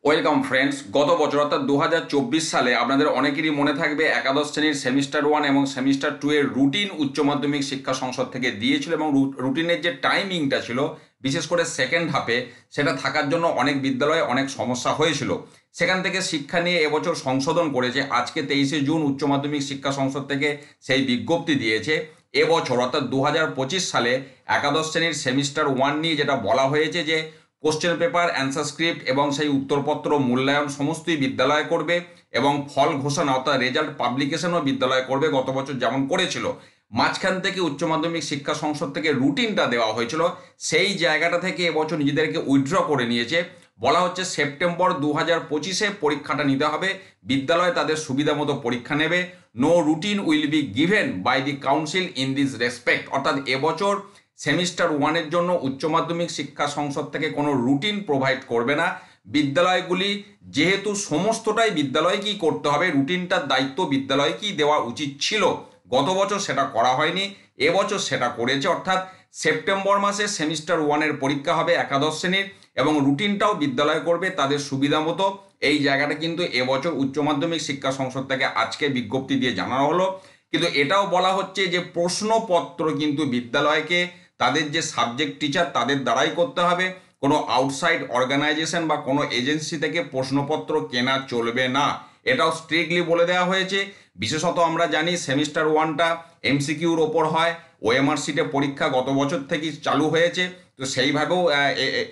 Welcome friends. গত বছর অর্থাৎ 2024 সালে আপনাদের অনেকেরই মনে থাকবে একাদশ শ্রেণীর সেমিস্টার 1 এবং সেমিস্টার 2 এর রুটিন উচ্চ মাধ্যমিক শিক্ষা সংসদ থেকে দিয়েছিল এবং রুটিনের যে টাইমিংটা ছিল বিশেষ করে সেকেন্ড হাফে সেটা থাকার জন্য অনেক বিদ্যালয়ে অনেক সমস্যা হয়েছিল। সেখান থেকে শিক্ষা নিয়ে এবছর সংশোধন করেছে। আজকে 23শে জুন উচ্চ মাধ্যমিক শিক্ষা সংসদ থেকে সেই বিজ্ঞপ্তি দিয়েছে। এবছর অর্থাৎ 2025 সালে একাদশ শ্রেণীর সেমিস্টার 1 নিয়ে যেটা বলা হয়েছে যে কোশ্চেন পেপার, অ্যান্সার স্ক্রিপ্ট এবং সেই উত্তরপত্র মূল্যায়ন সমস্তই বিদ্যালয় করবে এবং ফল ঘোষণা অর্থাৎ রেজাল্ট পাবলিকেশনও বিদ্যালয় করবে, গত বছর যেমন করেছিল। মাঝখান থেকে উচ্চ মাধ্যমিক শিক্ষা সংসদ থেকে রুটিনটা দেওয়া হয়েছিল, সেই জায়গাটা থেকে এবছর নিজেদেরকে উইথড্র করে নিয়েছে। বলা হচ্ছে সেপ্টেম্বর 2025-এ পরীক্ষাটা নিতে হবে, বিদ্যালয় তাদের সুবিধা মতো পরীক্ষা নেবে। No routine will be given by the council in this respect. অর্থাৎ এবছর সেমিস্টার 1-এর জন্য উচ্চ মাধ্যমিক শিক্ষা সংসদ থেকে কোনো রুটিন প্রোভাইড করবে না বিদ্যালয়গুলি, যেহেতু সমস্তটাই বিদ্যালয়কেই করতে হবে। রুটিনটার দায়িত্ব বিদ্যালয়কেই দেওয়া উচিত ছিল, গত বছর সেটা করা হয়নি, এবছর সেটা করেছে। অর্থাৎ সেপ্টেম্বর মাসে সেমিস্টার 1-এর পরীক্ষা হবে একাদশ শ্রেণীর এবং রুটিনটাও বিদ্যালয় করবে তাদের সুবিধা মতো। এই জায়গাটা কিন্তু এবছর উচ্চ মাধ্যমিক শিক্ষা সংসদ থেকে আজকে বিজ্ঞপ্তি দিয়ে জানানো হলো। কিন্তু এটাও বলা হচ্ছে যে প্রশ্নপত্র কিন্তু বিদ্যালয়কে তাদের যে সাবজেক্ট টিচার তাদের দ্বারাই করতে হবে, কোনো আউটসাইড অর্গানাইজেশন বা কোনো এজেন্সি থেকে প্রশ্নপত্র কেনা চলবে না, এটাও স্ট্রিক্টলি বলে দেওয়া হয়েছে। বিশেষত আমরা জানি সেমিস্টার 1টা এমসিকিউর ওপর হয়, ওএমআর শিটে পরীক্ষা গত বছর থেকেই চালু হয়েছে, তো সেইভাবেও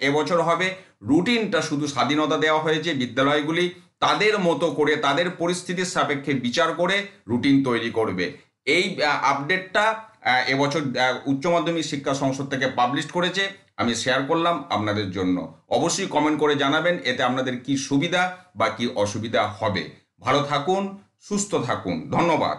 এবছর হবে। রুটিনটা শুধু স্বাধীনতা দেওয়া হয়েছে, বিদ্যালয়গুলি তাদের মতো করে তাদের পরিস্থিতির সাপেক্ষে বিচার করে রুটিন তৈরি করবে। এই আপডেটটা এবছর উচ্চ মাধ্যমিক শিক্ষা সংসদ থেকে পাবলিশ করেছে, আমি শেয়ার করলাম আপনাদের জন্য। অবশ্যই কমেন্ট করে জানাবেন এতে আপনাদের কি সুবিধা বা কি অসুবিধা হবে। ভালো থাকুন, সুস্থ থাকুন, ধন্যবাদ।